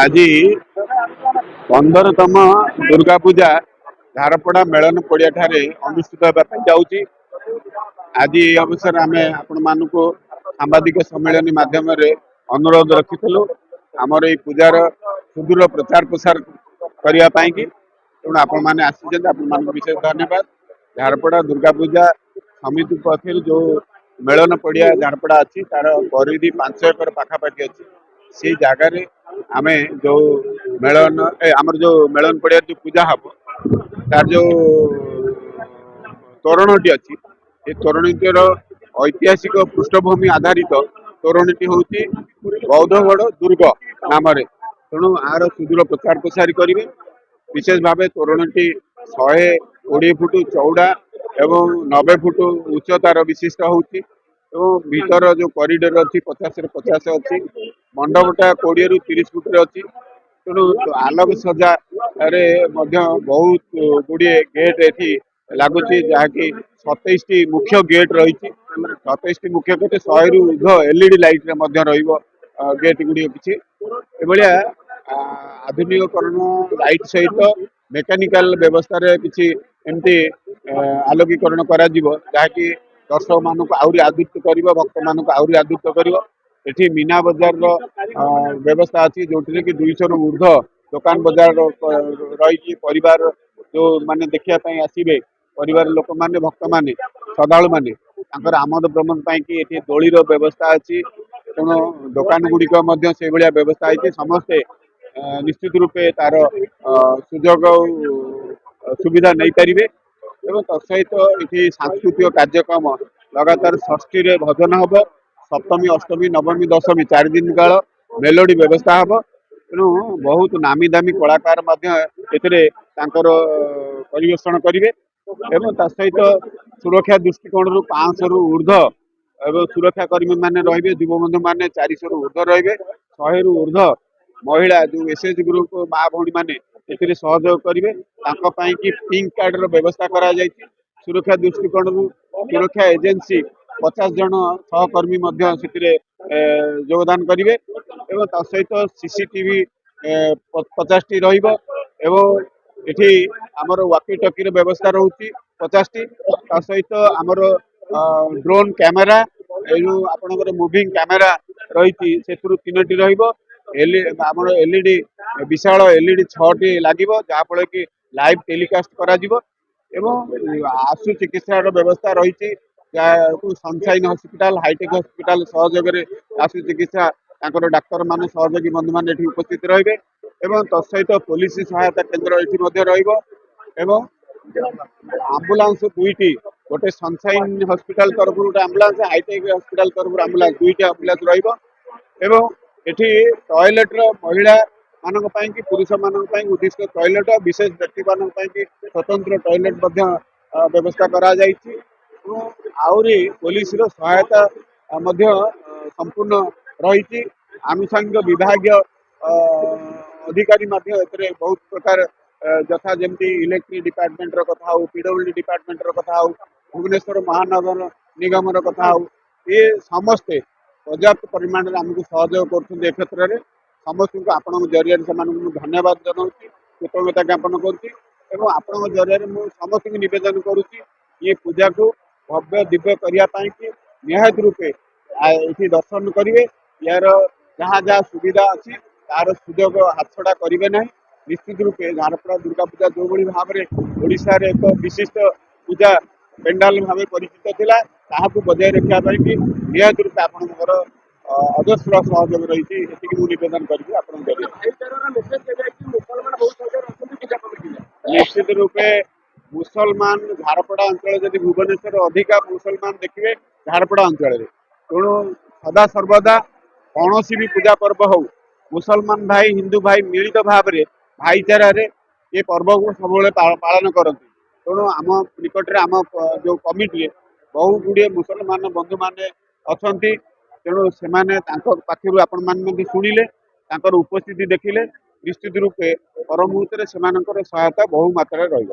आज 15तम दुर्गा पूजा झारपड़ा मेलन पड़िया ठारे अनुष्ठित होगा जाऊँगी। आज अवसर आम आपण सांबादिक सम्मेलन माध्यम अनुरोध रखिलु आमर ये पूजार सुदूर प्रचार प्रसार करने की तेणु आपण मैंने आसी आप विशेष धन्यवाद। झारपड़ा दुर्गा पूजा समिति पक्ष जो मेलन पड़िया झारपड़ा अच्छी तार परिधि 5 एकर पाखापाखि अच्छी से जगार आम जो मेलन आमर जो मेलन पड़िया जो पूजा हम तार जो तोरणटी अच्छी ये तोरणटीर ऐतिहासिक पृष्ठभूमि आधारित तोरणटी हूँ बौद्धगढ़ दुर्ग नाम तेणु आर सुदूर प्रचार प्रसार करेंगे। विशेष भाव तोरणटी 120 फुट चौड़ा एवं 90 फुट उच्चतार विशिष्ट होती भीतर जो कॉरिडोर अच्छी 50 अच्छी मंडपटा 20 रु 30 फुट अच्छी तेणु आलोक सजा बहुत गुड़िए गेट ये लगुच जहाँकि 27 मुख्य गेट रही 27 मुख्य गेट 100 रु ऊर्ध एलईडी लाइट गेट गुड़िए किसी आधुनिकरण लाइट सहित मेकानिकल व्यवस्था किसी एमती आलोकीकरण करा जहाँकि दर्शक मान आहरी आदृत कर भक्त मान आहरी आदृत कर मीना बजार व्यवस्था अच्छी जो कि 200 रु ऊर्ध दुकान बजार रही परिवार जो माने देखापी आसवे परिवार लोक मैंने भक्त मैंने श्रद्धालु मैंने आमोद प्रमोद कि दोलीर व्यवस्था अच्छी तेणु दुकान गुड़िक से भाया व्यवस्था है समस्ते निश्चित रूपे तार सुजोग सुविधा नहीं पारे एवं तत्सहित ये सांस्कृतिक कार्यक्रम लगातार षष्ठी रे भजन हम सप्तमी अष्टमी नवमी दशमी 4 दिन काल मेलोडी व्यवस्था हम तेणु बहुत नामी दामी कलाकार परिवेषण करेंगे एवं तत्सहित सुरक्षा दृष्टिकोण 500 रु ऊर्ध एवं सुरक्षा कर्मी मैंने रे युव बंधु मैंने 400 रु ऊर्ध रे 100 रु ऊर्ध महिला जो एसएच ग्रुप माँ भौणी मैंने सहयोग करेंगे कि पिंक कार्ड व्यवस्था करा सुरक्षा दृष्टिकोण सुरक्षा एजेंसी 50 जन सहकर्मी योगदान करेंगे एवं तत्सहित सीसीटीवी 50 टी रही आमर वाकी टकी व्यवस्था रोचे 50 टी सहित आमर ड्रोन कैमेरा जो आपंकर मुविंग कैमेरा रही 3 टी एलईडी विशाल एलईडी 6 टी लगे जहाँफल कि लाइव टेलीकास्ट करा आशु चिकित्सा व्यवस्था रही सनशाइन हॉस्पिटल हाईटेक हॉस्पिटल सहयोग आशु चिकित्सा डाक्तर मान सहयोगी बंधु मान उपस्थित रहे तत्सहित पुलिस सहायता केन्द्र ये आंबुलांस 2टी गोटे सनशाइन हॉस्पिटल तरफ गोटे आंबुलांस हाईटेक हॉस्पिटल तरफ आंबुलांस 2टी आंबुलांस एठी टॉयलेट महिला मानक कि पुरुष मानक उद्दिष्ट टॉयलेट विशेष व्यक्ति मानक स्वतंत्र टॉयलेट व्यवस्था करा आहरी पुलिस सहायता संपूर्ण रही आनुषंगिक विभाग अधिकारी बहुत प्रकार यथा जमी इलेक्ट्रिक डिपार्टमेंट कथा हो पीडब्ल्यूडी डिपार्टमेंट कथा हो भुवनेश्वर महानगर निगम कथा हो ये समस्ते पर्याप्त परिमाण में आमको सहयोग कर क्षेत्र में समस्त को आपण जरिए धन्यवाद जनाऊँ कृतज्ञता ज्ञापन कर जरिए समस्त को निवेदन करुच्ची ये पूजा को भव्य दिव्य करने निहात रूपे ये दर्शन करेंगे यार जहाँ जहाँ सुविधा अच्छी तार सुजोग हाथछड़ा करेंगे ना निश्चित रूपे झारपड़ा दुर्गा पूजा जो भाई भाव में ओडिशा रे एक विशिष्ट पूजा पेंडाल भाव परिचित थिला ताहाकू बजाय रखापी निहात रूपे आपंकर अजस्र सहयोग रही निवेदन करी निश्चित रूपे मुसलमान झारपड़ा अंचल जदि भुवनेश्वर अधिका मुसलमान देखिए झारपड़ा अंचल तेणु सदा सर्वदा कौन भी पूजा पर्व हो मुसलमान भाई हिंदू भाई मिलित भाव में भाईचारा ये पर्व को सब पालन करती तेणु आम निकट में आम जो कमिटी बहु गुड़े मुसलमान बंधु मैंने अच्छा तेणु से पाखर आपण मैंने शुणिले उपस्थिति देखिले निश्चित रूपे पर मुहूर्त से सहायता बहु मात्रा रही।